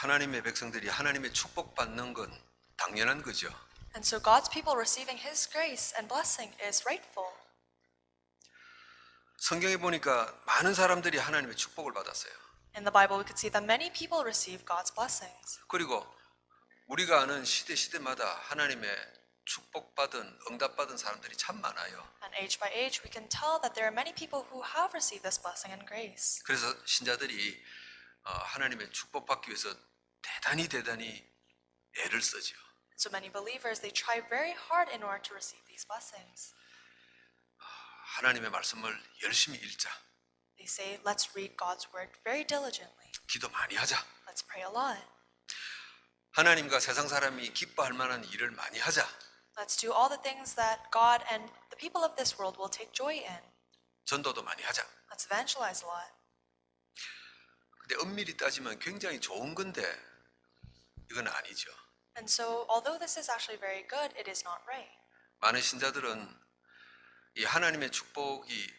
하나님의 백성들이 하나님의 축복받는 건 당연한 거죠. And so God's people receiving His grace and blessing is rightful. 성경에 보니까 많은 사람들이 하나님의 축복을 받았어요. In the Bible, we could see that many people receive God's blessings. 그리고 우리가 아는 시대마다 하나님의 축복받은, 응답받은 사람들이 참 많아요. And age by age, we can tell that there are many people who have received this blessing and grace. 그래서 신자들이 하나님의 축복받기 위해서 대단히 애를 쓰죠. So many believers, they try very hard in order to receive these blessings. 하나님의 말씀을 열심히 읽자. They say, let's read God's word very diligently. 기도 많이 하자. Let's pray a lot. 하나님과 세상 사람이 기뻐할 만한 일을 많이 하자. Let's do all the things that God and the people of this world will take joy in. 전도도 많이 하자. Let's evangelize a lot. 근데 엄밀히 따지면 굉장히 좋은 건데 이건 아니죠. And so, although this is actually very good, it is not right. 많은 신자들은 이 하나님의 축복이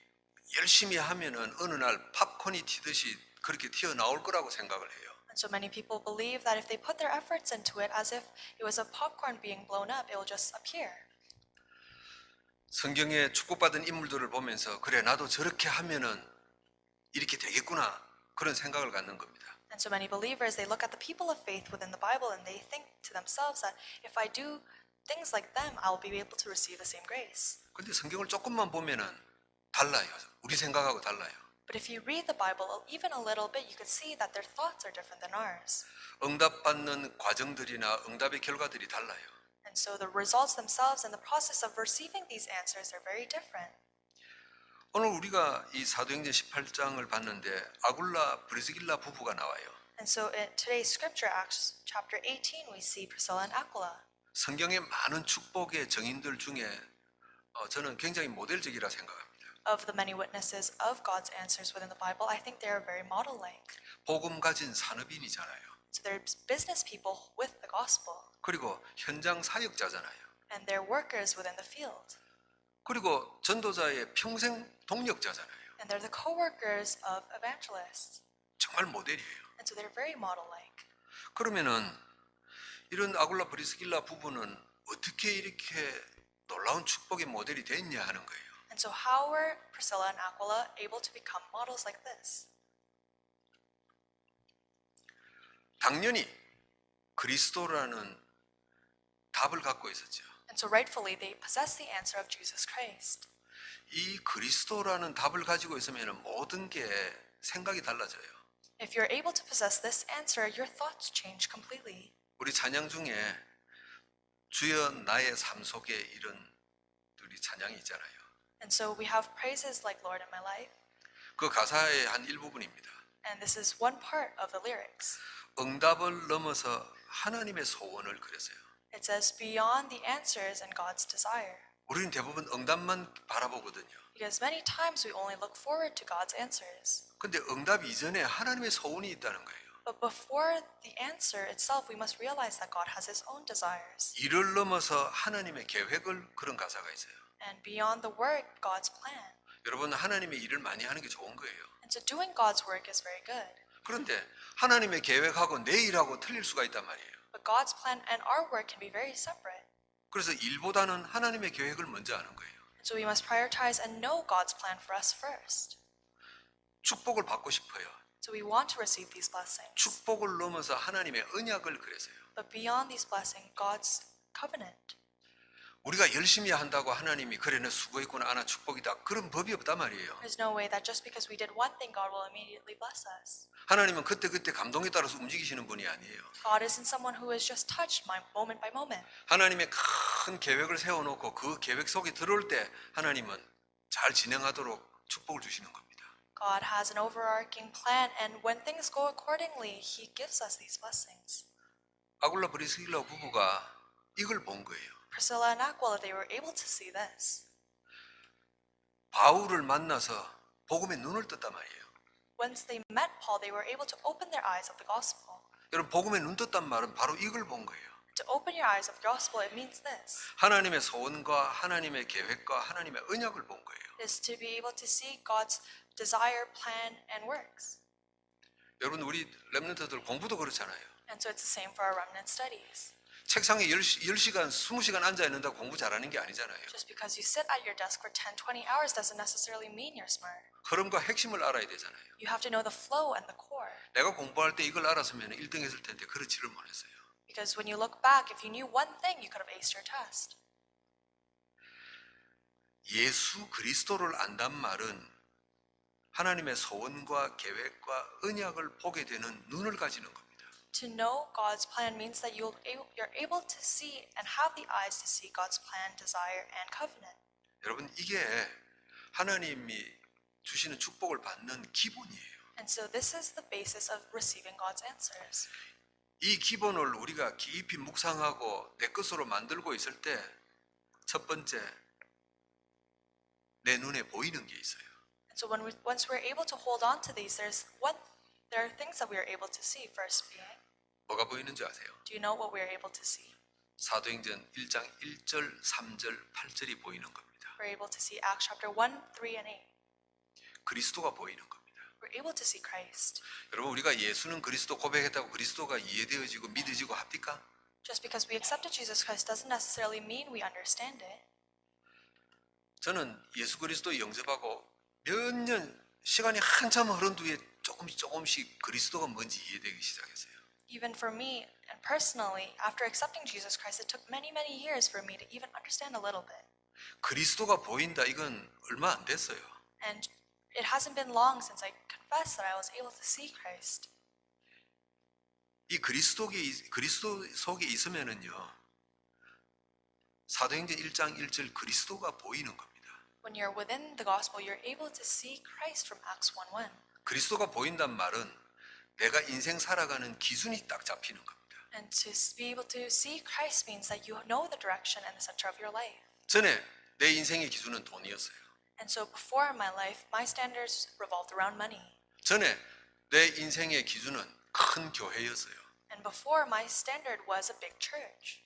열심히 하면은 어느 날 팝콘이 튀듯이 그렇게 튀어나올 거라고 생각을 해요. And so many people believe that if they put their efforts into it as if it was a popcorn being blown up, it will just appear. 성경에 축복받은 인물들을 보면서 그래 나도 저렇게 하면은 이렇게 되겠구나 그런 생각을 갖는 겁니다. And so many believers, they look at the people of faith within the Bible and they think to themselves that if I do things like them, I'll be able to receive the same grace. 근데 성경을 조금만 보면은 달라요. 우리 생각하고 달라요. But if you read the Bible even a little bit, you can see that their thoughts are different than ours. 응답받는 과정들이나 응답의 결과들이 달라요. And so the results themselves and the process of receiving these answers are very different. 오늘 우리가 이 사도행전 18장을 봤는데 아굴라 브리스길라 부부가 나와요. And so in today's scripture, Acts chapter 18, we see Priscilla and Aquila. 성경의 많은 축복의 정인들 중에 저는 굉장히 모델적이라 생각합니다. Of the many witnesses of God's answers within the Bible, I think they are very model-like. 복음 가진 산업인이잖아요. So they're business people with the gospel, 그리고 현장 사역자잖아요. and they're workers within the field, 그리고 전도자의 평생 동력자잖아요. and they're the co-workers of evangelists. 정말 모델이에요. And so they're very model-like. 그러면은 이런 아굴라 브리스길라 부부는 어떻게 이렇게 놀라운 축복의 모델이 됐냐 하는 거예요. And so how were Priscilla and Aquila able to become models like this? 당연히 그리스도라는 답을 갖고 있었죠. And so rightfully, they possess the answer of Jesus Christ. 이 그리스도라는 답을 가지고 있으면 모든 게 생각이 달라져요. If you're able to possess this answer, your thoughts change completely. 우리 찬양 중에 주여 나의 삶 속에 이런 우리 찬양이 있잖아요. And so we have praises like Lord in my life, 그 가사의 한 일부분입니다. and this is one part of the lyrics. 응답을 넘어서 하나님의 소원을 그렸어요. It says, beyond the answers and God's desire. 우리는 대부분 응답만 바라보거든요. Because many times we only look forward to God's answers. 근데 응답 이전에 하나님의 소원이 있다는 거예요. But before the answer itself, we must realize that God has His own desires. 이를 넘어서 하나님의 계획을 그런 가사가 있어요. And beyond the work, God's plan. 여러분 하나님의 일을 많이 하는 게 좋은 거예요. And so doing God's work is very good. 그런데 하나님의 계획하고 내 일하고 틀릴 수가 있단 말이에요. But God's plan and our work can be very separate. 그래서 일보다는 하나님의 계획을 먼저 아는 거예요. And so we must prioritize and know God's plan for us first. 축복을 받고 싶어요. So we want to receive these blessings. 축복을 넘어서 하나님의 언약을 그래서요. But beyond these blessings, God's covenant. 우리가 열심히 한다고 하나님이 그래 너 수고했구나 나 축복이다 그런 법이 없단 말이에요. There's no way that just because we did one thing, God will immediately bless us. 하나님은 그때그때 감동에 따라서 움직이시는 분이 아니에요. God isn't someone who is just touched moment by moment. 하나님의 큰 계획을 세워놓고 그 계획 속에 들어올 때 하나님은 잘 진행하도록 축복을 주시는 겁니다. God has an overarching plan, and when things go accordingly, He gives us these blessings. 아굴라 브리스길라 부부가 이걸 본 거예요. Priscilla and Aquila, they were able to see this. 바울을 만나서 복음의 눈을 떴단 말이에요. Once they met Paul, they were able to open their eyes of the gospel. 여러분 복음의 눈 떴단 말은 바로 이걸 본 거예요. To open your eyes of the gospel, it means this. 하나님의 소원과 하나님의 계획과 하나님의 언약을 본 거예요. It is to be able to see God's desire, plan, and works. 여러분 우리 렘넌트들 공부도 그렇잖아요. And And so it's the same for our remnant studies. 책상에 10시간, 20시간 앉아 있는다고 공부 잘하는 게 아니잖아요. Just because you sit at your desk for 10, 20 hours doesn't necessarily mean you're smart. 흐름과 핵심을 알아야 되잖아요. You have to know the flow and the core. 내가 공부할 때 이걸 알았으면 1등 했을 텐데 그렇지를 못했어요. Because when you look back, if you knew one thing, you could have aced your test. 예수 그리스도를 안단 말은 하나님의 소원과 계획과 언약을 보게 되는 눈을 가지는 겁니다. To know God's plan means that you're able to see and have the eyes to see God's plan, desire, and covenant. 여러분 이게 하나님이 주시는 축복을 받는 기본이에요. And so this is the basis of receiving God's answers. 이 기본을 우리가 깊이 묵상하고 내 것으로 만들고 있을 때 첫 번째 내 눈에 보이는 게 있어요. And so once we're able to hold on to these, there are things that we are able to see. First being, 뭐가 보이는지 아세요? do you know what we are able to see? 사도행전 1장 1절, 3절, 8절이 보이는 겁니다. We're able to see Acts chapter 1, 3, and 8. 그리스도가 보이는 겁니다. We're able to see Christ. 여러분 우리가 예수는 그리스도 고백했다고 그리스도가 이해되어지고 믿어지고 합니까? Just because we accepted Jesus Christ doesn't necessarily mean we understand it. 저는 예수 그리스도 영접하고 몇 년 시간이 한참 흐른 뒤에 조금씩 그리스도가 뭔지 이해되기 시작했어요. Even for me, and personally, after accepting Jesus Christ, it took many, many years for me to even understand a little bit. 그리스도가 보인다 이건 얼마 안 됐어요. And it hasn't been long since I confessed that I was able to see Christ. 이 그리스도 속에 있으면은요. 사도행전 1장 1절 그리스도가 보이는 겁니다. When you're within the gospel, you're able to see Christ from Acts 1:1. 그리스도가 보인단 말은 내가 인생 살아가는 기준이 딱 잡히는 겁니다. And to be able to see Christ means that you know the direction and the center of your life. 전에 내 인생의 기준은 돈이었어요. And so before in my life, my standards revolved around money. 전에 내 인생의 기준은 큰 교회였어요. And before, my standard was a big church.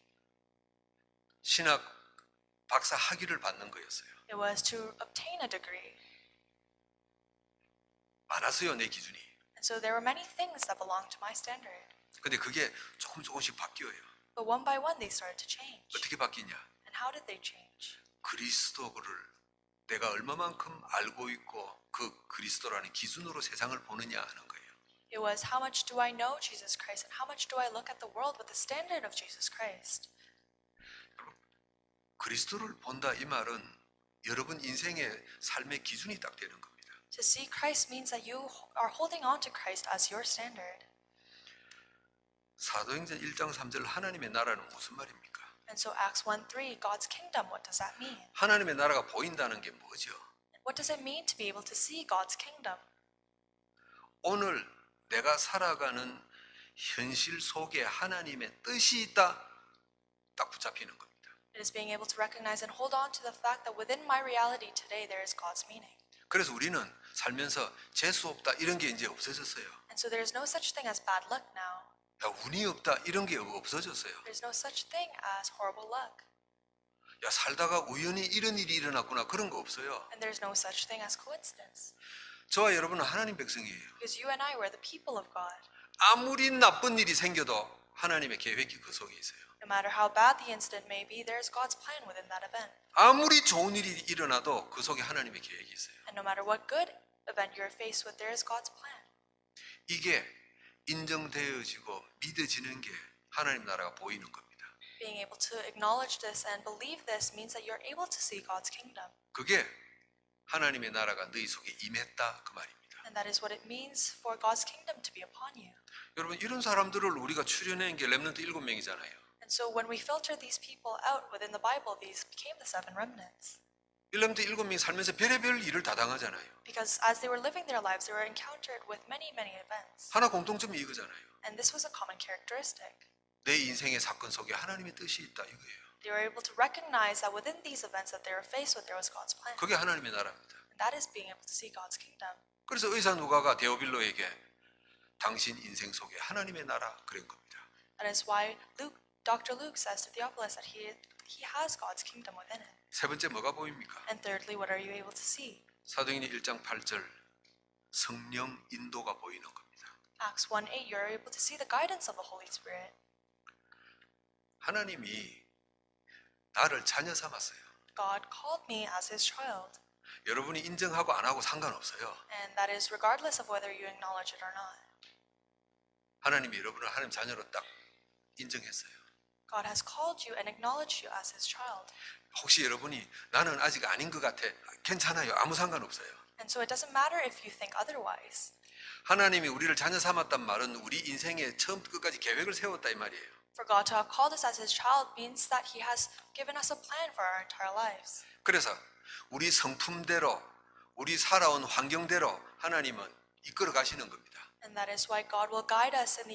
신학 박사 학위를 받는 거였어요. It was to obtain a degree. 많았어요, 내 기준이. And so there were many things that belonged to my standard. 근데 그게 조금씩 바뀌어요. But one by one, they started to change. 어떻게 바뀌냐? And how did they change? 그리스도를 내가 얼마만큼 알고 있고 그 그리스도라는 기준으로 세상을 보느냐 하는 거예요. It was how much do I know Jesus Christ and how much do I look at the world with the standard of Jesus Christ. 그리스도를 본다 이 말은 여러분 인생의 삶의 기준이 딱 되는 겁니다. To see Christ means that you are holding on to Christ as your standard. 사도행전 1장 3절 하나님의 나라는 무슨 말입니까? And so Acts 1:3, God's kingdom, what does that mean? 하나님의 나라가 보인다는 게 뭐죠? What does it mean to be able to see God's kingdom? 오늘 내가 살아가는 현실 속에 하나님의 뜻이 있다 딱 붙잡히는 겁니다. It is being able to recognize and hold on to the fact that within my reality today there is God's meaning. 그래서 우리는 살면서 재수 없다 이런 게 이제 없어졌어요. And so there is no such thing as bad luck now. 야, 운이 없다 이런 게 없어졌어요. There is no such thing as horrible luck. 야, 살다가 우연히 이런 일이 일어났구나 그런 거 없어요. And there is no such thing as coincidence. 저와 여러분은 하나님 백성이에요. Because you and I were the people of God. 아무리 나쁜 일이 생겨도 하나님의 계획이 그 속에 있어요. No matter how bad the incident may be, there is God's plan within that event. 아무리 좋은 일이 일어나도 그 속에 하나님의 계획이 있어요. And no matter what good event you're faced with, there is God's plan. 이게 인정되어지고 믿어지는 게 하나님 나라가 보이는 겁니다. Being able to acknowledge this and believe this means that you're able to see God's kingdom. 그게 하나님의 나라가 너희 속에 임했다 그 말입니다. And that is what it means for God's kingdom to be upon you. 여러분 이런 사람들을 우리가 추려낸 게 렘넌트 7명이잖아요. And so when we filter these people out within the Bible, these became the 7 remnants. 렘넌트 7명이 살면서 별의별 일을 다 당하잖아요. Because as they were living their lives, they were encountered with many, many events. 하나 공통점이 이거잖아요. And this was a common characteristic. 내 인생의 사건 속에 하나님의 뜻이 있다 이거예요. They were able to recognize that within these events that they were faced with, there was God's plan. 그게 하나님의 나라입니다. And that is being able to see God's kingdom. 그래서 의사 누가가 데오빌로에게 당신 인생 속에 하나님의 나라 그런 겁니다. That is why Dr. Luke says to Theophilus that he has God's kingdom within it. 세 번째 뭐가 보입니까? And thirdly, what are you able to see? 사도행전 1장 8절 성령 인도가 보이는 겁니다. Acts 1:8, you're able to see the guidance of the Holy Spirit. 하나님이 나를 자녀 삼았어요. God called me as his child, 여러분이 인정하고 안 하고 상관없어요. and that is regardless of whether you acknowledge it or not. 하나님이 여러분을 하나님 자녀로 딱 인정했어요. God has called you and acknowledged you as his child. 혹시 여러분이 나는 아직 아닌 것 같아. 괜찮아요. 아무 상관없어요. And so it doesn't matter if you think otherwise. 하나님이 우리를 자녀 삼았단 말은 우리 인생에 처음부터 끝까지 계획을 세웠다 이 말이에요. For God to have called us as his child means that he has given us a plan for our entire lives. 그래서 우리 성품대로 우리 살아온 환경대로 하나님은 이끌어 가시는 겁니다. And that is why God will guide us in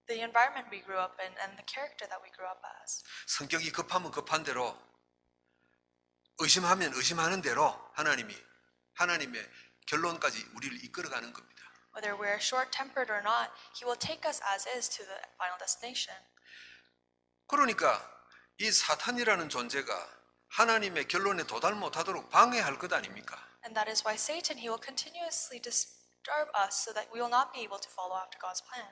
the environment we grew up in and the character that we grew up as. 성격이 급하면 급한 대로 의심하면 의심하는 대로 하나님이 하나님의 결론까지 우리를 이끌어 가는 겁니다. Whether we're short-tempered or not, he will take us as is to the final destination. 그러니까 이 사탄이라는 존재가 하나님의 결론에 도달 못하도록 방해할 것 아닙니까? And that is why Satan, he will continuously disturb us so that we will not be able to follow after God's plan.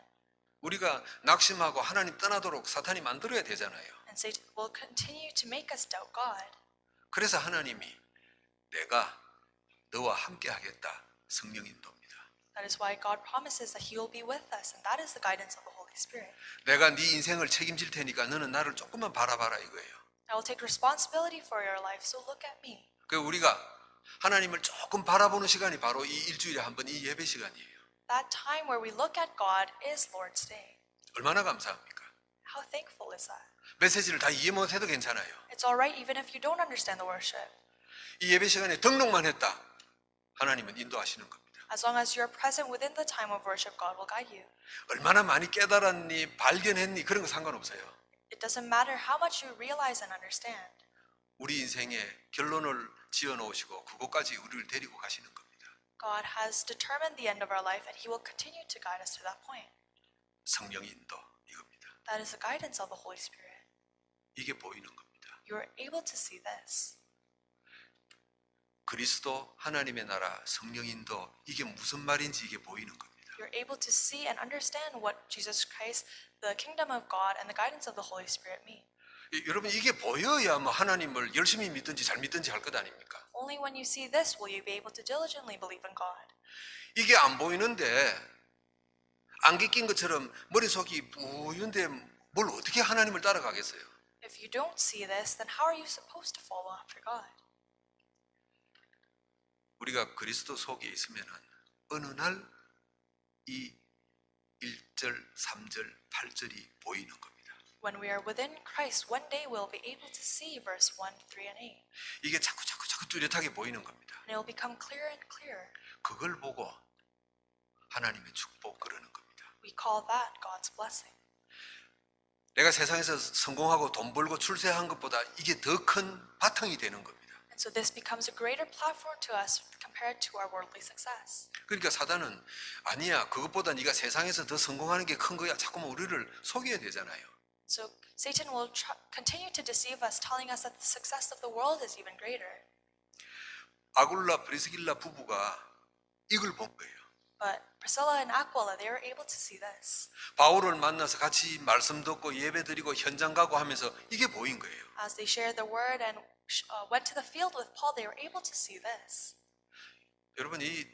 우리가 낙심하고 하나님 떠나도록 사탄이 만들어야 되잖아요. And Satan will continue to make us doubt God. 그래서 하나님이 내가 너와 함께 하겠다. 성령 인도입니다. That is why God promises that he will be with us, and that is the guidance of the Holy Spirit. 내가 네 인생을 책임질 테니까 너는 나를 조금만 바라봐라 이거예요. I will take responsibility for your life, so look at me. 그 우리가 하나님을 조금 바라보는 시간이 바로 이 일주일에 한 번 이 예배 시간이에요. That time where we look at God is Lord's Day. 얼마나 감사합니까? How thankful is that? 메시지를 다 이해 못해도 괜찮아요. It's all right even if you don't understand the worship. 이 예배 시간에 등록만 했다. 하나님은 인도하시는 겁니다. As long as you're present within the time of worship, God will guide you. 얼마나 많이 깨달았니, 발견했니 그런 거 상관없어요. It doesn't matter how much you realize and understand. 우리 인생에 결론을 지어 놓으시고 그곳까지 우리를 데리고 가시는 겁니다. God has determined the end of our life and he will continue to guide us to that point. 성령 인도 이겁니다. That is the guidance of the Holy Spirit. 이게 보이는 겁니다. You are able to see this. 그리스도 하나님의 나라 성령 인도 이게 무슨 말인지 이게 보이는 겁니다. You're able to see and understand what Jesus Christ, the kingdom of God, and the guidance of the Holy Spirit mean. 여러분 이게 보여야 뭐 하나님을 열심히 믿든지 잘 믿든지 할 것 아닙니까? Only when you see this will you be able to diligently believe in God. 이게 안 보이는데 안개 낀 것처럼 머릿속이 뿌연데 뭘 어떻게 하나님을 따라가겠어요? If you don't see this, then how are you supposed to follow after God? 우리가 그리스도 속에 있으면은 어느 날 이 1절, 3절, 8절이 보이는 겁니다. When we are within Christ, one day we'll be able to see verse 1, 3, and 8. 이게 자꾸 뚜렷하게 보이는 겁니다. And it will become clearer and clearer. 그걸 보고 하나님의 축복 그러는 겁니다. We call that God's blessing. 내가 세상에서 성공하고 돈 벌고 출세한 것보다 이게 더 큰 바탕이 되는 겁니다. And so this becomes a greater platform to us compared to our worldly success. 그러니까 사단은 아니야 그것보다 네가 세상에서 더 성공하는 게 큰 거야 자꾸만 우리를 속여야 되잖아요. So Satan will continue to deceive us, telling us that the success of the world is even greater. 아굴라 브리스길라 부부가 이걸 본 거예요. But Priscilla and Aquila, they were able to see this. 바울을 만나서 같이 말씀 듣고 예배 드리고 현장 가고 하면서 이게 보인 거예요. As they shared the word and went to the field with Paul, they were able to see this. 여러분 이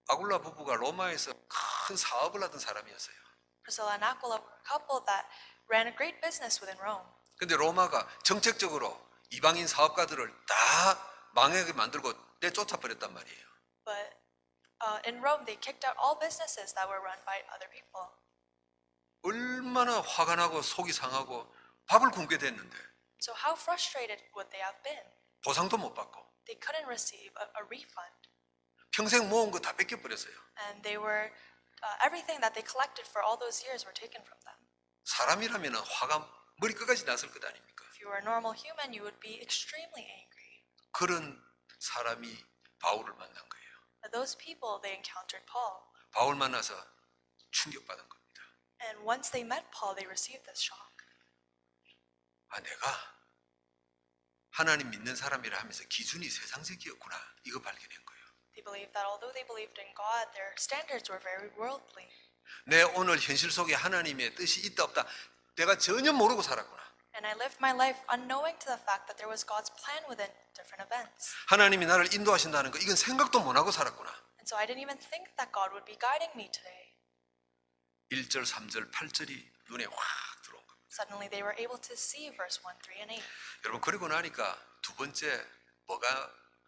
아굴라 부부가 로마에서 큰 사업을 하던 사람이었어요. Priscilla and Aquila were a couple that ran a great business within Rome. 근데 로마가 정책적으로 이방인 사업가들을 다 망하게 만들고 내쫓아 버렸단 말이에요. But in Rome, they kicked out all businesses that were run by other people. 얼마나 화가 나고 속이 상하고 밥을 굶게 됐는데 So how frustrated would they have been? 보상도 못 받고 They couldn't receive a refund. 평생 모은 거 다 뺏겨 버렸어요. And they were, everything that they collected for all those years were taken from them. 사람이라면 화가 머리 끝까지 났을 것 아닙니까? If you were a normal human, you would be extremely angry. 그런 사람이 바울을 만난 거예요. But those people, they encountered Paul. 바울 만나서 충격받은 겁니다. And once they met Paul, they received this shock. 아, 내가 하나님 믿는 사람이라 하면서 기준이 세상적이었구나. 이거 발견한 거예요. They believed that although they believed in God, their standards were very worldly. 내 오늘 현실 속에 하나님의 뜻이 있다 없다 내가 전혀 모르고 살았구나. And I lived my life unknowing to the fact that there was God's plan within different events. 하나님이 나를 인도하신다는 거 이건 생각도 못 하고 살았구나. And so I didn't even think that God would be guiding me today. 1절, 3절, 8절이 눈에 확 들어온 겁니다. Suddenly they were able to see verse 1, 3, and 8. 여러분 그리고 나니까 두 번째 뭐가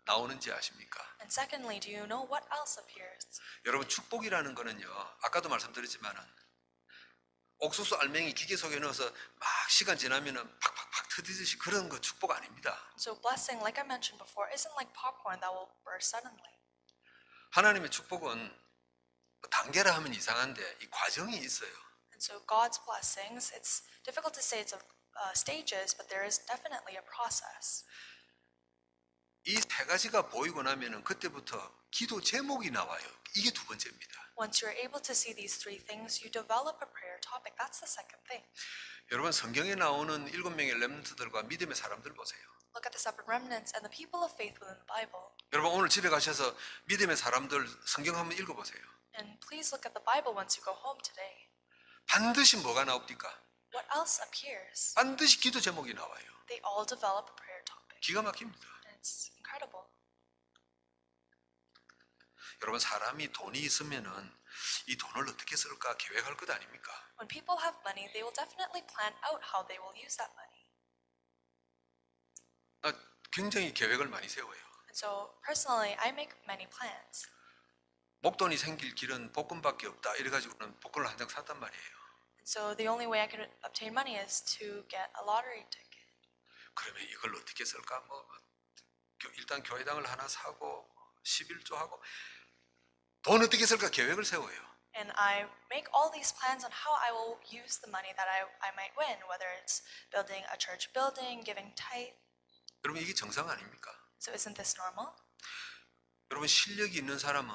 나오는지 아십니까? And secondly, do you know what else appears? 여러분 축복이라는 거는요. 아까도 말씀드렸지만은 옥수수 알맹이 기계 속에 넣어서 막 시간 지나면은 팍팍팍 터지듯이 그런 거 축복 아닙니다. So blessing, like I mentioned before, isn't like popcorn that will burst suddenly. 하나님의 축복은 단계라 하면 이상한데 이 과정이 있어요. And so God's blessings, it's difficult to say it's stages, but there is definitely a process. 이 세 가지가 보이고 나면은 그때부터 기도 제목이 나와요. 이게 두 번째입니다. Once you're able to see these three things, you develop a prayer topic. That's the second thing. 여러분 성경에 나오는 7명의 렘넌트들과 믿음의 사람들 보세요. Look at the seven remnants and the people of faith within the Bible. 여러분 오늘 집에 가셔서 믿음의 사람들 성경 한번 읽어보세요. And please look at the Bible once you go home today. 반드시 뭐가 나옵니까? What else appears? 반드시 기도 제목이 나와요. They all develop a prayer topic. 기가 막힙니다. And it's incredible. 여러분 사람이 돈이 있으면은 이 돈을 어떻게 쓸까 계획할 것 아닙니까? When people have money, they will definitely plan out how they will use that money. 굉장히 계획을 많이 세워요. And so personally, I make many plans. 목돈이 생길 길은 복권밖에 없다. 이래가지고는 복권을 한 장 샀단 말이에요. And so the only way I can obtain money is to get a lottery ticket. 그러면 이걸 어떻게 쓸까? 일단 교회당을 하나 사고 11조하고 돈 어떻게 쓸까 계획을 세워요. And I make all these plans on how I will use the money that I might win, whether it's building a church building, giving tithe. 여러분 이게 정상 아닙니까? So isn't this normal? 여러분 실력이 있는 사람은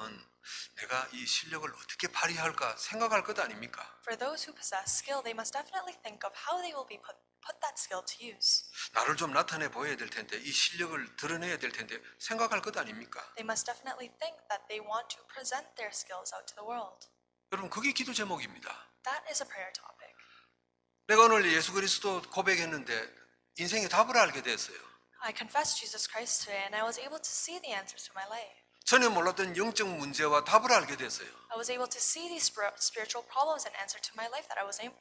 내가 이 실력을 어떻게 발휘할까 생각할 것 아닙니까? For those who possess skill, they must definitely think of how they will be put that skill to use. 나를 좀 나타내 보여야 될 텐데 이 실력을 드러내야 될 텐데 생각할 것 아닙니까? They must definitely think that they want to present their skills out to the world. 여러분 그게 기도 제목입니다. That is a prayer topic. 내가 오늘 예수 그리스도 고백했는데 인생의 답을 알게 됐어요. I confessed Jesus Christ today and I was able to see the answers to my life. 전에 몰랐던 영적 문제와 답을 알게 됐어요. I was able to see these spiritual problems and answer to my life that I wasn't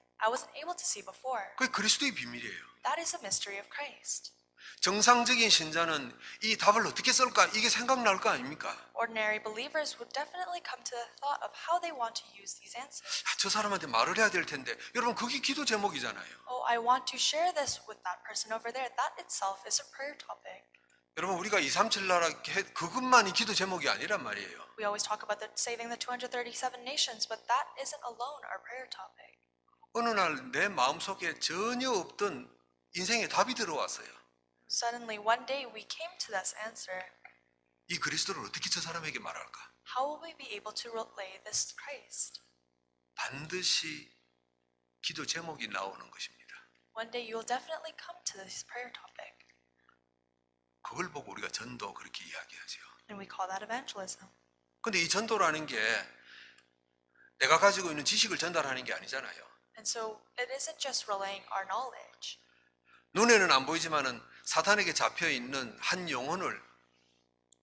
able to see before. 그게 그리스도의 비밀이에요. That is a mystery of Christ. 정상적인 신자는 이 답을 어떻게 쓸까 이게 생각날 거 아닙니까? Ordinary believers would definitely come to the thought of how they want to use these answers. 저 사람한테 말을 해야 될 텐데 여러분 그게 기도 제목이잖아요. Oh, I want to share this with that person over there. That itself is a prayer topic. 여러분 우리가 237 나라 그것만이 기도 제목이 아니란 말이에요. We always talk about saving the 237 nations, but that isn't alone our prayer topic. 어느 날 내 마음속에 전혀 없던 인생의 답이 들어왔어요. Suddenly, one day, we came to this answer. 이 그리스도를 어떻게 저 사람에게 말할까? How will we be able to relay this to Christ? 반드시 기도 제목이 나오는 것입니다. One day, you will definitely come to this prayer topic. 그걸 보고 우리가 전도 그렇게 이야기하죠. And we call that evangelism. 근데 이 전도라는 게 내가 가지고 있는 지식을 전달하는 게 아니잖아요. And so, it isn't just relaying our knowledge. 눈에는 안 보이지만은 사탄에게 잡혀 있는 한 영혼을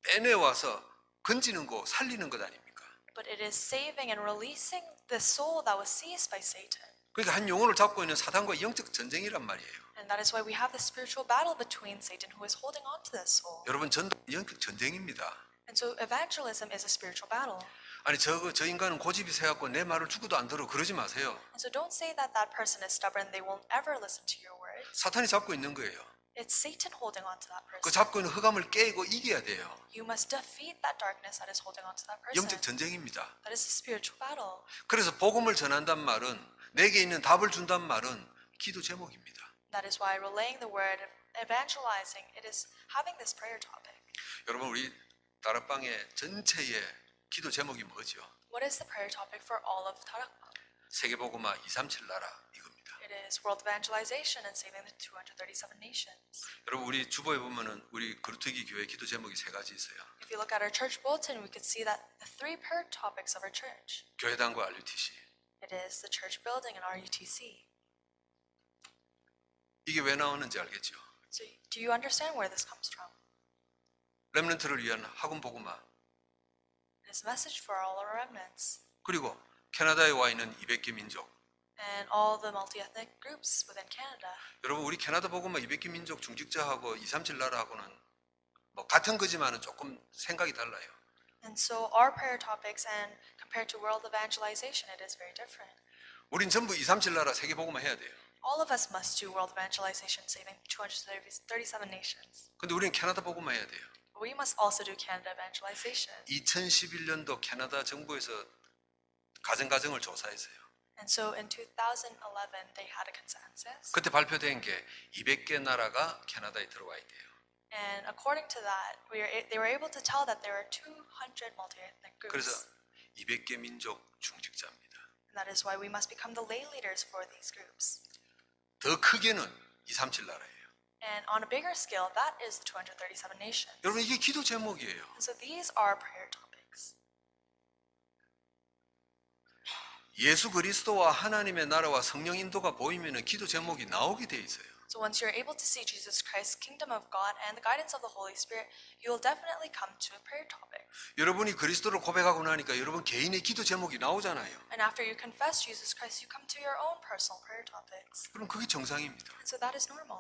빼내와서 건지는 거 살리는 것 아닙니까? But it is saving and releasing the soul that was seized by Satan. 그러니까 한 영혼을 잡고 있는 사탄과 영적 전쟁이란 말이에요. And that is why we have this spiritual battle between Satan who is holding on to this soul. 여러분 전도 영적 전쟁입니다. And so evangelism is a spiritual battle. 아니 저 인간은 고집이 세갖고 내 말을 죽어도 안 들어 그러지 마세요. And so don't say that that person is stubborn, they won't ever listen to your words. 사탄이 잡고 있는 거예요. It's Satan holding on to that 그 person. 잡고 있는 흑암을 깨고 이겨야 돼요. You must defeat that darkness that is holding on to that person. 영적 전쟁입니다. That is a spiritual battle. 그래서 복음을 전한단 말은 내게 있는 답을 준단 말은 기도 제목입니다. That is why relaying the word, evangelizing, it is having this prayer topic. 여러분 우리 다락방의 전체의 기도 제목이 뭐죠? What is the prayer topic for all of Tarakbang? 세계복음화 237 나라 이겁니다. It is world evangelization and saving the 237 nations. 여러분 우리 주보에 보면은 우리 거루터기 교회 기도 제목이 세 가지 있어요. If you look at our church bulletin, we could see that the three prayer topics of our church. 교회당과 RUTC. It is the church building and RUTC. 이게 왜 나오는지 알겠죠? So do you understand where this comes from? 렘넌트를 위한 학원 복음화. It is a message for all our remnants 그리고 캐나다에 와 있는 200개 민족. and all the multi-ethnic groups within Canada. 여러분 우리 캐나다 복음화 200개 민족 중직자하고 237 나라하고는 뭐 같은 거지만은 조금 생각이 달라요. And so our prayer topics and compared to world evangelization, it is very different. 우린 전부 237 나라 세계 복음화 해야 돼요. All of us must do world evangelization, saving 237 nations. 근데 우리는 캐나다 복음화 해야 돼요. But we must also do Canada evangelization. 2011년도 캐나다 정부에서 가정을 조사했어요. And so in 2011, they had a consensus. 그때 발표된 게 200개 나라가 캐나다에 들어와 있대요. And according to that, they were able to tell that there are 200 multi-ethnic 그래서 groups. 200개 민족 중직자입니다. And that is why we must become the lay leaders for these groups. 더 크게는 237 나라예요. And on a bigger scale, that is the 237 nations. 여러분 이게 기도 제목이에요. And so these are prayer topics. 예수 그리스도와 하나님의 나라와 성령 인도가 보이면은 기도 제목이 나오게 돼 있어요. So once you're able to see Jesus Christ, kingdom of God, and the guidance of the Holy Spirit, you will definitely come to a prayer topic. 여러분이 그리스도를 고백하고 나니까 여러분 개인의 기도 제목이 나오잖아요. And after you confess Jesus Christ, you come to your own personal prayer topics. 그럼 그게 정상입니다. And so that is normal.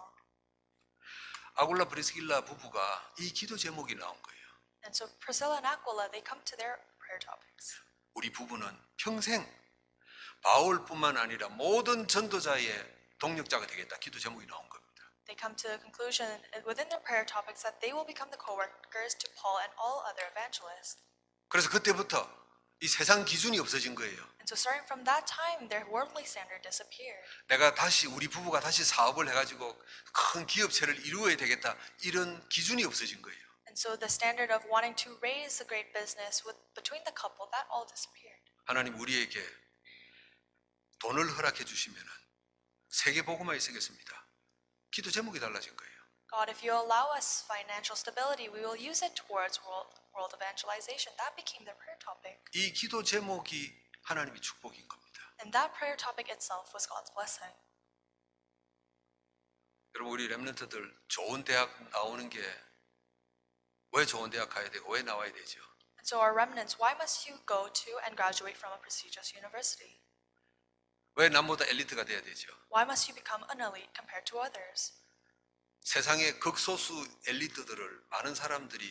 아굴라 브리스길라 부부가 이 기도 제목이 나온 거예요. And so Priscilla and Aquila, they come to their prayer topics. 우리 부부는 평생 바울뿐만 아니라 모든 전도자의 동력자가 되겠다. 기도 제목이 나온 겁니다. They come to the conclusion within their prayer topics that they will become the co-workers to Paul and all other evangelists. 그래서 그때부터 이 세상 기준이 없어진 거예요. And so starting from that time, their worldly standard disappeared. 내가 다시 우리 부부가 다시 사업을 해가지고 큰 기업체를 이루어야 되겠다. 이런 기준이 없어진 거예요. And so the standard of wanting to raise a great business between the couple, that all disappeared. 하나님 우리에게 돈을 허락해 주시면은 세계 복음화에 쓰겠습니다. 기도 제목이 달라진 거예요. God, if you allow us financial stability, we will use it towards world evangelization. That became their prayer topic. 이 기도 제목이 하나님의 축복인 겁니다. And that prayer topic itself was God's blessing. 여러분 우리 렘넌트들 좋은 대학 나오는 게 왜 좋은 대학 가야 되고 왜 나와야 되죠? And so our remnants, why must you go to and graduate from a prestigious university? 왜 남보다 엘리트가 돼야 되죠? Why must you become an elite compared to others? 세상의 극소수 엘리트들을 많은 사람들이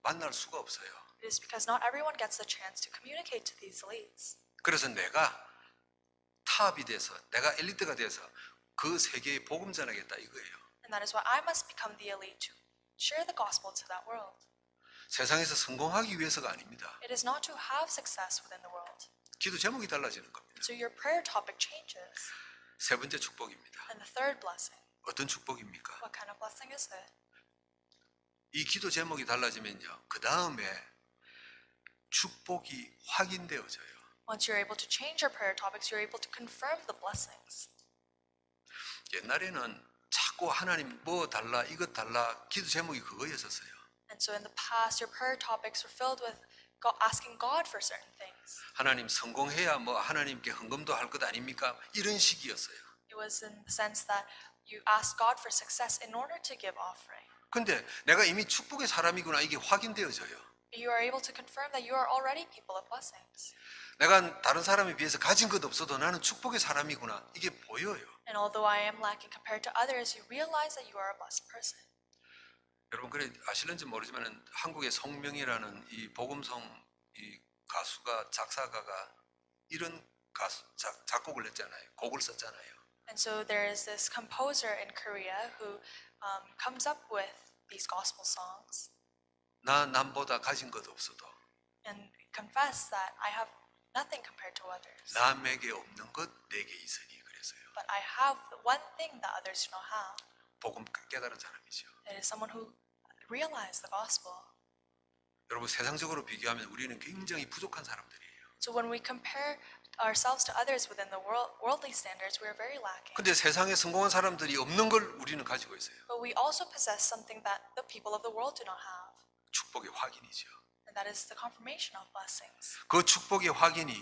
만날 수가 없어요. It is because not everyone gets the chance to communicate to these elites. 그래서 내가 탑이 돼서 내가 엘리트가 돼서 그 세계에 복음 전하겠다 이거예요. And that is why I must become the elite to share the gospel to that world. 세상에서 성공하기 위해서가 아닙니다. It is not to have success within the world. 기도 제목이 달라지는 겁니다. So your prayer topic changes. 세 번째 축복입니다. And the third blessing. 어떤 축복입니까? What kind of blessing is it? 이 기도 제목이 달라지면요. 그 다음에 축복이 확인되어져요. Once you're able to change your prayer topics, you're able to confirm the blessings. 옛날에는 자꾸 하나님 뭐 달라 이것 달라 기도 제목이 그거였었어요. And so in the past, your prayer topics were filled with asking God for certain things. 하나님 성공해야 뭐 하나님께 헌금도 할 것 아닙니까? 이런 식이었어요. It was in the sense that you asked God for success in order to give offering. 근데 내가 이미 축복의 사람이구나 이게 확인되어져요. You are able to confirm that you are already people of blessings. 내가 다른 사람에 비해서 가진 것 없어도 나는 축복의 사람이구나 이게 보여요. And although I am lacking compared to others, you realize that you are a blessed person. 여러분 그래 아실는지 모르지만 한국의 송명이라는 이 복음성 이 가수가 작사가가 이런 작곡을 했잖아요. 곡을 썼잖아요. And so there is this composer in Korea who comes up with these gospel songs 나 남보다 가진 것 없어도 and confess that I have nothing compared to others, 남에게 없는 것 내게 있으니 그래서요. but I have the one thing that others do not have. 복음 깨달은 사람이죠. It is someone who realized the gospel. 여러분 세상적으로 비교하면 우리는 굉장히 부족한 사람들이에요. So when we compare ourselves to others within the worldly standards, we are very lacking. 근데 세상에 성공한 사람들이 없는 걸 우리는 가지고 있어요. But we also possess something that the people of the world do not have, 축복의 확인이죠. and that is the confirmation of blessings. 그 축복의 확인이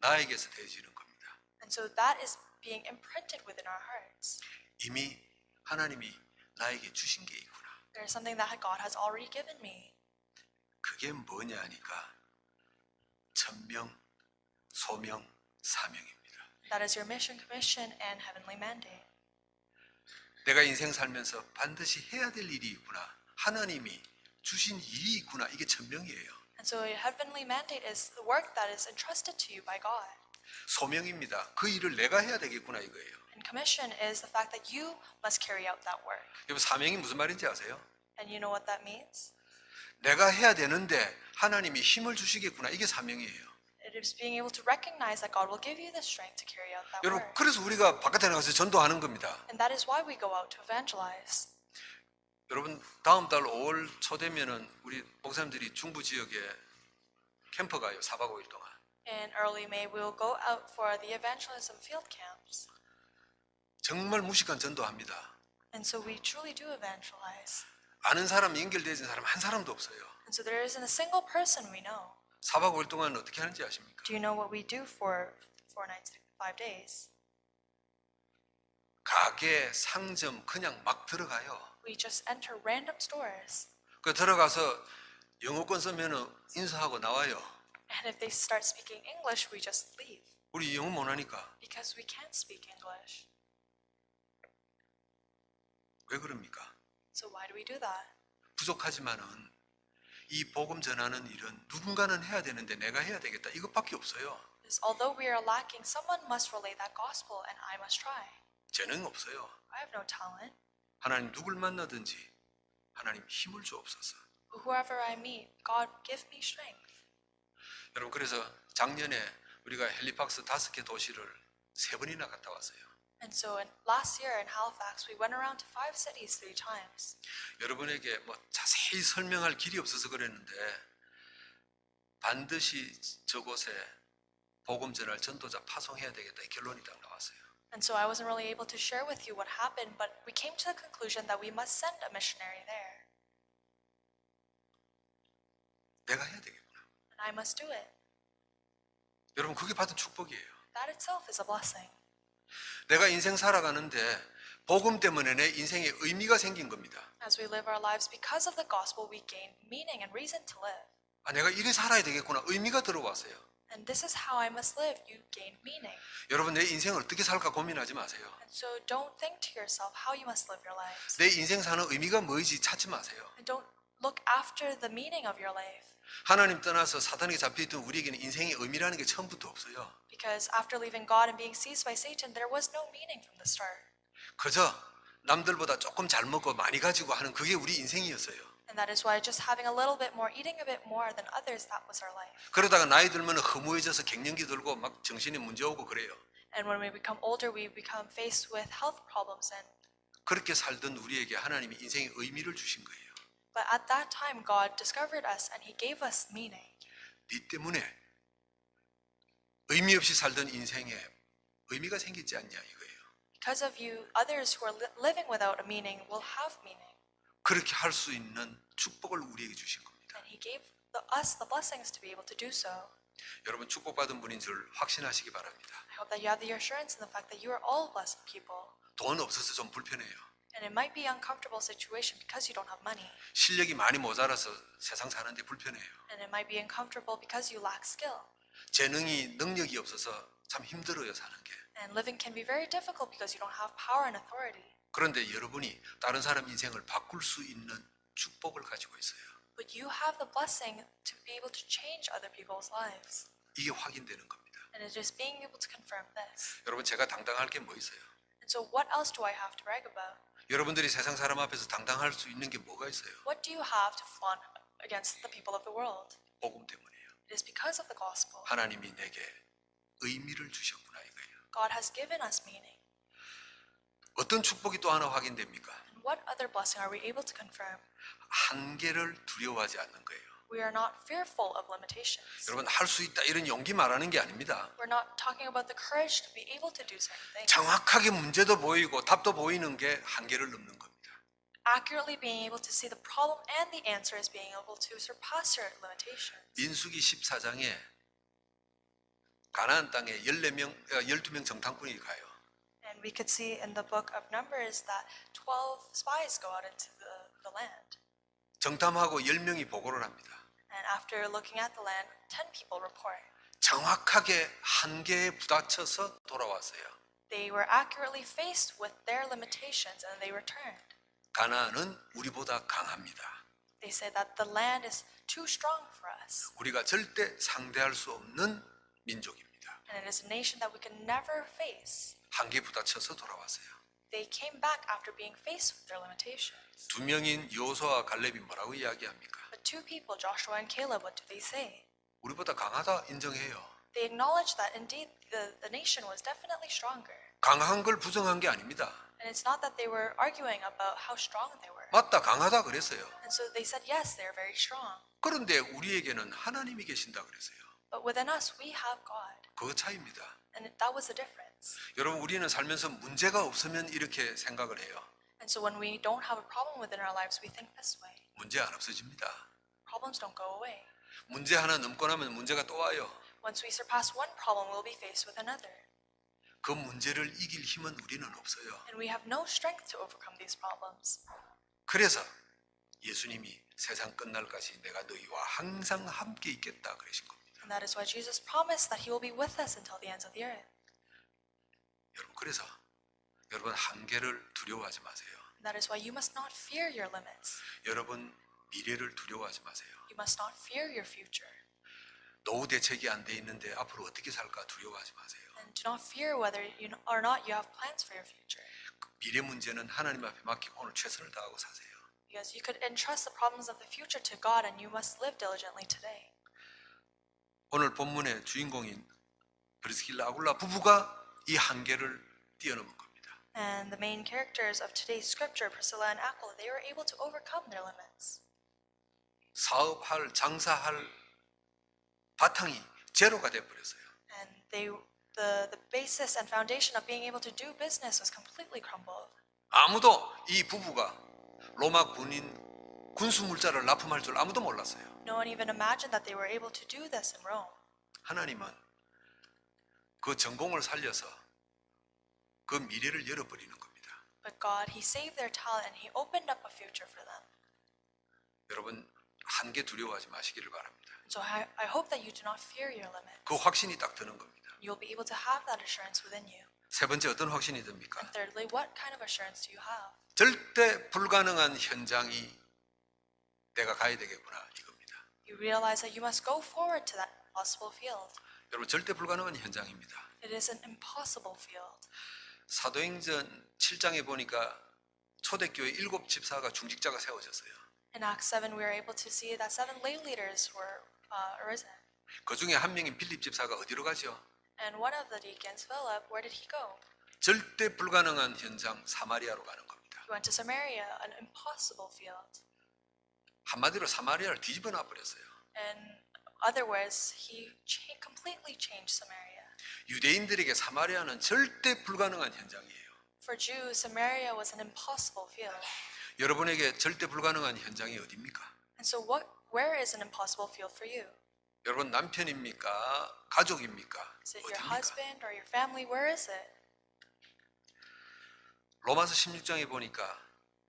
나에게서 되어지는 겁니다. And so that is being imprinted within our hearts. 이미 하나님이 나에게 주신 게 있구나. There is something that God has already given me. 그게 뭐냐 하니까 천명, 소명, 사명입니다. That is your mission, commission, and heavenly mandate. 내가 인생 살면서 반드시 해야 될 일이 있구나. 하나님이 주신 일이 있구나. 이게 천명이에요. And so your heavenly mandate is the work that is entrusted to you by God. 소명입니다. 그 일을 내가 해야 되겠구나 이거예요. And commission is the fact that you must carry out that work. 여러분 사명이 무슨 말인지 아세요? And you know what that means? 내가 해야 되는데 하나님이 힘을 주시겠구나. 이게 사명이에요. It is being able to recognize that God will give you the strength to carry out that 여러분 work. 그래서 우리가 바깥에 나가서 전도하는 겁니다. And that is why we go out to evangelize. 여러분 다음 달 5월 초 되면은 우리 목사님들이 중부 지역에 캠프 가요. 4박 5일 동안. In early May, we will go out for the evangelism field camps. 정말 무식한 전도합니다. And so we truly do evangelize. 아는 사람 연결되어진 사람 한 사람도 없어요. And so there isn't a single person we know. 4박 5일 동안 어떻게 하는지 아십니까? Do you know what we do for 4 nights, 5 days? 가게, 상점 그냥 막 들어가요. We just enter random stores. 그 들어가서 영어권 쓰면은 인사하고 나와요. And if they start speaking English, we just leave. 우리 영어 못하니까. Because we can't speak English. 왜 그럽니까? So why do we do that? 부족하지만은 이 복음 전하는 일은 누군가는 해야 되는데 내가 해야 되겠다. 이것밖에 없어요. Because although we are lacking, someone must relay that gospel and I must try. 재능 없어요. I have no talent. 하나님 누굴 만나든지 하나님 힘을 주옵소서. Whoever I meet, God give me strength. 여러분 그래서 작년에 우리가 헬리팍스 5개 도시를 3번이나 갔다 왔어요. And so last year in Halifax, we went around to 5 cities 3 times. 여러분에게 뭐 자세히 설명할 길이 없어서 그랬는데 반드시 저곳에 복음 전할 전도자 파송해야 되겠다 이 결론이 딱 나왔어요. And so I wasn't really able to share with you what happened, but we came to the conclusion that we must send a missionary there. 내가 해야 되겠구나. And I must do it. 여러분 그게 받은 축복이에요. That itself is a blessing. 내가 인생 살아가는데 복음 때문에 내 인생에 의미가 생긴 겁니다. As we live our lives because of the gospel, we gain meaning and reason to live. 아, 내가 이래 살아야 되겠구나. 의미가 들어왔어요. And this is how I must live. You gain meaning. 여러분 내 인생을 어떻게 살까 고민하지 마세요. And so don't think to yourself how you must live your lives. 내 인생 사는 의미가 뭐인지 찾지 마세요. And don't look after the meaning of your life. 하나님 떠나서 사단에게 잡혀있던 우리에게는 인생의 의미라는 게 처음부터 없어요. Because after leaving God and being seized by Satan, there was no meaning from the start. 그저 남들보다 조금 잘 먹고 많이 가지고 하는 그게 우리 인생이었어요. And that is why just having a little bit more, eating a bit more than others, that was our life. 그러다가 나이 들면 허무해져서 갱년기 들고 막 정신에 문제 오고 그래요. And when we become older, we become faced with health problems. And 그렇게 살던 우리에게 하나님이 인생의 의미를 주신 거예요. but at that time, God discovered us and He gave us meaning. 네 때문에 의미 없이 살던 인생에 의미가 생기지 않냐 이거예요. Because of you, others who are living without a meaning will have meaning. 그렇게 할 수 있는 축복을 우리에게 주신 겁니다. And He gave us the blessings to be able to do so. 여러분 축복받은 분인 줄 확신하시기 바랍니다. I hope that you have the assurance in the fact that you are all blessed people. 돈 없어서 좀 불편해요. And it might be an uncomfortable situation because you don't have money. 실력이 많이 모자라서 세상 사는데 불편해요. And it might be uncomfortable because you lack skill. 재능이 능력이 없어서 참 힘들어요 사는 게. And living can be very difficult because you don't have power and authority. 그런데 여러분이 다른 사람 인생을 바꿀 수 있는 축복을 가지고 있어요. But you have the blessing to be able to change other people's lives. 이게 확인되는 겁니다. And it is being able to confirm this. 여러분 제가 당당할 게 뭐 있어요? And so what else do I have to brag about? 여러분들이 세상 사람 앞에서 당당할 수 있는 게 뭐가 있어요? What do you have to flaunt against the people of the world? 복음 때문이에요. It is because of the gospel. 하나님이 내게 의미를 주셨구나 이거예요. God has given us meaning. 어떤 축복이 또 하나 확인됩니까? And what other blessing are we able to confirm? 한계를 두려워하지 않는 거예요. We are not fearful of limitations. 여러분 할 수 있다 이런 용기 말하는 게 아닙니다. We're not talking about the courage to be able to do certain things. 정확하게 문제도 보이고 답도 보이는 게 한계를 넘는 겁니다. Accurately being able to see the problem and the answer is being able to surpass your limitations. 민수기 14장에 가나안 땅에 12명 정탐꾼이 가요. And we could see in the book of Numbers that 12 spies go out into the land. 정탐하고 10명이 보고를 합니다. And after looking at the land, 10 people report. 정확하게 한계에 부딪혀서 돌아왔어요. They were accurately faced with their limitations and they returned. 가나안은 우리보다 강합니다. They said that the land is too strong for us. 우리가 절대 상대할 수 없는 민족입니다. And it is a nation that we can never face. 한계에 부딪혀서 돌아왔어요. They came back after being faced with their limitations. 두 명인 여호수아와 갈렙이 뭐라고 이야기합니까? But two people, Joshua and Caleb, what do they say? 우리보다 강하다 인정해요. They acknowledge that indeed the nation was definitely stronger. 강한 걸 부정한 게 아닙니다. And it's not that they were arguing about how strong they were. 맞다, 강하다 그랬어요. And so they said, yes, they're very strong. 그런데 우리에게는 하나님이 계신다 그랬어요. But within us, we have God. 그 차이입니다. And that was the difference. 여러분, 우리는 살면서 문제가 없으면 이렇게 생각을 해요. And so when we don't have a problem within our lives, we think this way. 문제 안 없어집니다. Problems don't go away. 문제 하나 넘고 나면 문제가 또 와요. Once we surpass one problem, we'll be faced with another. 그 문제를 이길 힘은 우리는 없어요. And we have no strength to overcome these problems. 그래서 예수님이 세상 끝날까지 내가 너희와 항상 함께 있겠다 그러신 겁니다. And that is why Jesus promised that he will be with us until the ends of the earth. 여러분, 그래서 여러분 한계를 두려워하지 마세요. And that is why you must not fear your limits. 여러분 미래를 두려워하지 마세요. You must not fear your future. 노후 대책이 안 돼 있는데 앞으로 어떻게 살까 두려워하지 마세요. And do not fear whether you or not you have plans for your future. 미래 문제는 하나님 앞에 맡기고 오늘 최선을 다하고 사세요. Because you could entrust the problems of the future to God and you must live diligently today. 오늘 본문의 주인공인 브리스길라 아굴라 부부가 이 한계를 뛰어넘은 겁니다. And the main characters of today's scripture, Priscilla and Aquila, they were able to overcome their limits. 사업할, 장사할 바탕이 제로가 돼 버렸어요. And the basis and foundation of being able to do business was completely crumbled. 아무도 이 부부가 로마 군수 물자를 납품할 줄 아무도 몰랐어요. No one even imagined that they were able to do this in Rome. 하나님은 그 전공을 살려서 그 미래를 열어버리는 겁니다. But God, he saved their talent and he opened up a future for them. 여러분 한계 두려워하지 마시기를 바랍니다. So I hope that you do not fear your limits. 그 확신이 딱 드는 겁니다. You'll be able to have that assurance within you. 세 번째 어떤 확신이 듭니까? And thirdly, what kind of assurance do you have? 절대 불가능한 현장이 내가 가야 되겠구나 이겁니다. You realize that you must go forward to that possible field. 여러분 절대 불가능한 현장입니다. It is an impossible field. 사도행전 7장에 보니까 초대교회 7 집사가 중직자가 세워졌어요. In Acts 7, we are able to see that 7 lay leaders were arisen. 그 중에 한 명인 빌립 집사가 어디로 가죠? And one of the deacons, Philip, where did he go? 절대 불가능한 현장 사마리아로 가는 겁니다. He went to Samaria, an impossible field. 한마디로 사마리아를 뒤집어 놔 버렸어요. In other words, he completely changed Samaria. 유대인들에게 사마리아는 절대 불가능한 현장이에요. For Jews, Samaria was an impossible field. 여러분에게 절대 불가능한 현장이 어디입니까? And so where is an impossible field for you? 여러분 남편입니까? 가족입니까? Is it your 어디입니까? husband or your family? Where is it? 로마서 16장에 보니까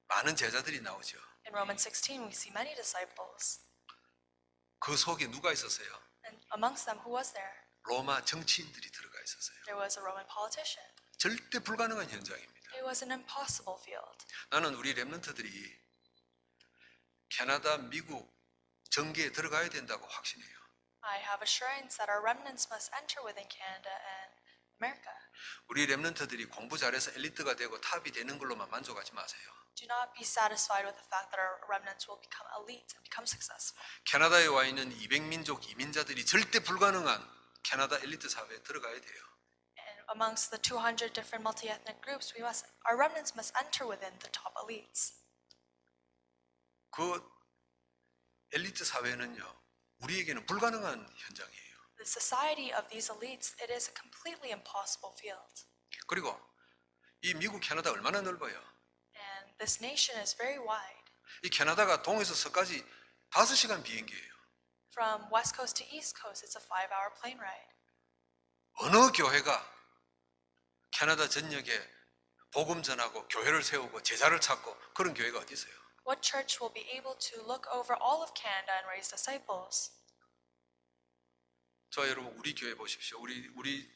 많은 제자들이 나오죠. In Romans 16, we see many disciples. 그 속에 누가 있었어요? And amongst them, who was there? 로마 정치인들이 들어가 있었어요. There was a Roman politician. 절대 불가능한 현장입니다. It was an impossible field. 나는 우리 랩런트들이 캐나다, 미국 정계에 들어가야 된다고 확신해요. I have assurance that our remnants must enter within Canada and America. 우리 랩런트들이 공부 잘해서 엘리트가 되고 탑이 되는 걸로만 만족하지 마세요. Do not be satisfied with the fact that our remnants will become elite and become successful. 캐나다에 와 있는 200민족 이민자들이 절대 불가능한 캐나다 엘리트 사회에 들어가야 돼요. And amongst the 200 different multi-ethnic groups, our remnants must enter within the top elites. 그 엘리트 사회는요, 우리에게는 불가능한 현장이에요. The society of these elites, it is a completely impossible field. 그리고 이 미국, 캐나다 얼마나 넓어요. And this nation is very wide. 이 캐나다가 동에서 서까지 5시간 비행기예요. From west coast to east coast, it's a 5-hour plane ride. 어느 교회가 캐나다 전역에 복음 전하고 교회를 세우고 제자를 찾고 그런 교회가 어디 있어요? What church will be able to look over all of Canada and raise disciples? 저 여러분, 우리 교회 보십시오. 우리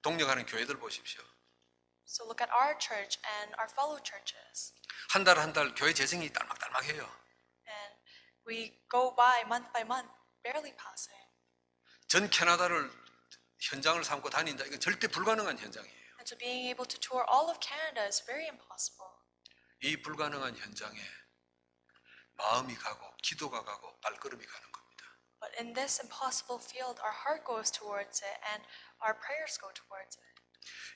동력하는 교회들 보십시오. So look at our church and our fellow churches. 한 달 한 달 교회 재정이 딸막딸막해요. And we go by month, barely passing. 전 캐나다를 현장을 삼고 다닌다. 이건 절대 불가능한 현장이에요. And so being able to tour all of Canada is very impossible. 이 불가능한 현장에 마음이 가고 기도가 가고 발걸음이 가는 겁니다. But in this impossible field, our heart goes towards it and our prayers go towards it.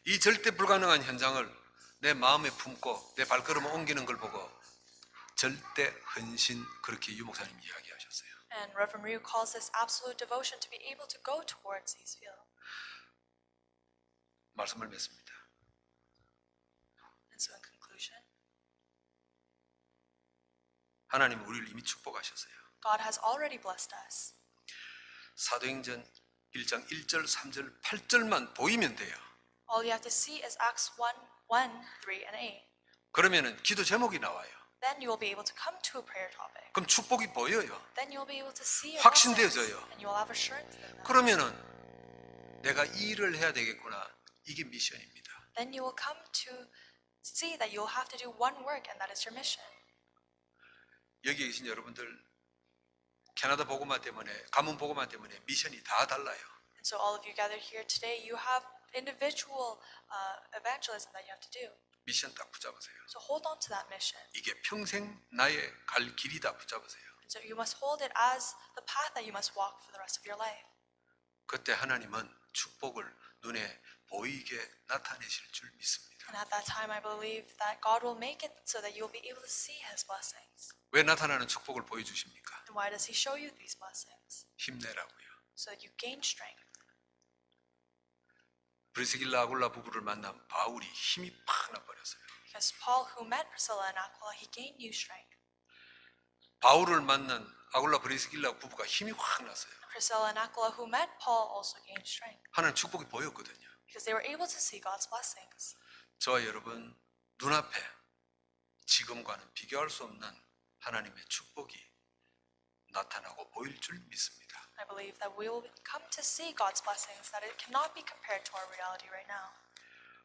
이 절대 불가능한 현장을 내 마음에 품고 내 발걸음을 옮기는 걸 보고 절대 헌신, 그렇게 유 목사님 이야기하셨어요. And Reverend Ryu calls this absolute devotion to be able to go towards these fields. 말씀을 맺습니다. And so in conclusion, 하나님은 우리를 이미 축복하셨어요. God has already blessed us. 사도행전 1장 1절, 3절, 8절만 보이면 돼요. All you have to see is Acts 1, 3, and 8. 그러면은 기도 제목이 나와요. Then you will be able to come to a prayer topic. 그럼 축복이 보여요. Then you will be able to see your 확신되어져요. blessings, and you will have assurance in that. 그러면은 내가 이 일을 해야 되겠구나. 이게 미션입니다. Then you will come to see that you will have to do one work, and that is your mission. 여기 계신 여러분들 캐나다 복음화 때문에, 가문 복음화 때문에 미션이 다 달라요. And so all of you gathered here today, you have individual evangelism that you have to do. 미션 딱 붙잡으세요. So hold on to that mission. 이게 평생 나의 갈 길이다 붙잡으세요. And so you must hold it as the path that you must walk for the rest of your life. 그때 하나님은 축복을 눈에 보이게 나타내실 줄 믿습니다. And at that time, I believe that God will make it so that you will be able to see His blessings. 왜 나타나는 축복을 보여주십니까? And why does He show you these blessings? 힘내라고요. So that you gain strength. 브리스길라 아굴라 부부를 만난 바울이 힘이 팍 나버렸어요. Because Paul, who met Priscilla and Aquila, he gained new strength. 바울을 만난 아굴라 브리스길라 부부가 힘이 확 났어요. Priscilla and Aquila, who met Paul, also gained strength. 하나님 축복이 보였거든요. Because they were able to see God's blessings. 저와 여러분 눈앞에 지금과는 비교할 수 없는 하나님의 축복이 나타나고 보일 줄 믿습니다. I believe that we will come to see God's blessings, that it cannot be compared to our reality right now.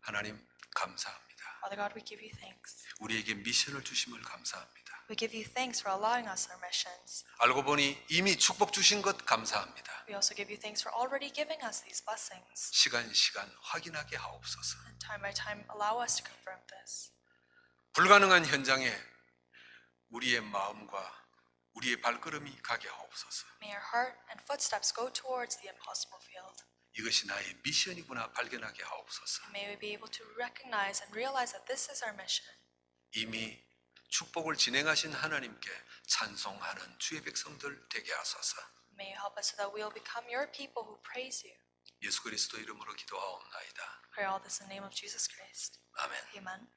하나님 감사합니다. Father God, we give you thanks. 우리에게 미션을 주심을 감사합니다. We give you thanks for allowing us our missions. 알고 보니 이미 축복 주신 것 감사합니다. We also give you thanks for already giving us these blessings. 시간 확인하게 하옵소서. And time by time, allow us to confirm this. 불가능한 현장에 우리의 마음과 우리의 발걸음이 가게 하옵소서. May our heart and footsteps go towards the impossible field. 이것이 나의 미션이구나 발견하게 하옵소서. And may we be able to recognize and realize that this is our mission. 이미 축복을 진행하신 하나님께 찬송하는 주의 백성들 되게 하소서. May you help us so that we will become your people who praise you. 예수 그리스도 이름으로 기도하옵나이다. Pray all this in the name of Jesus Christ. 아멘. Amen.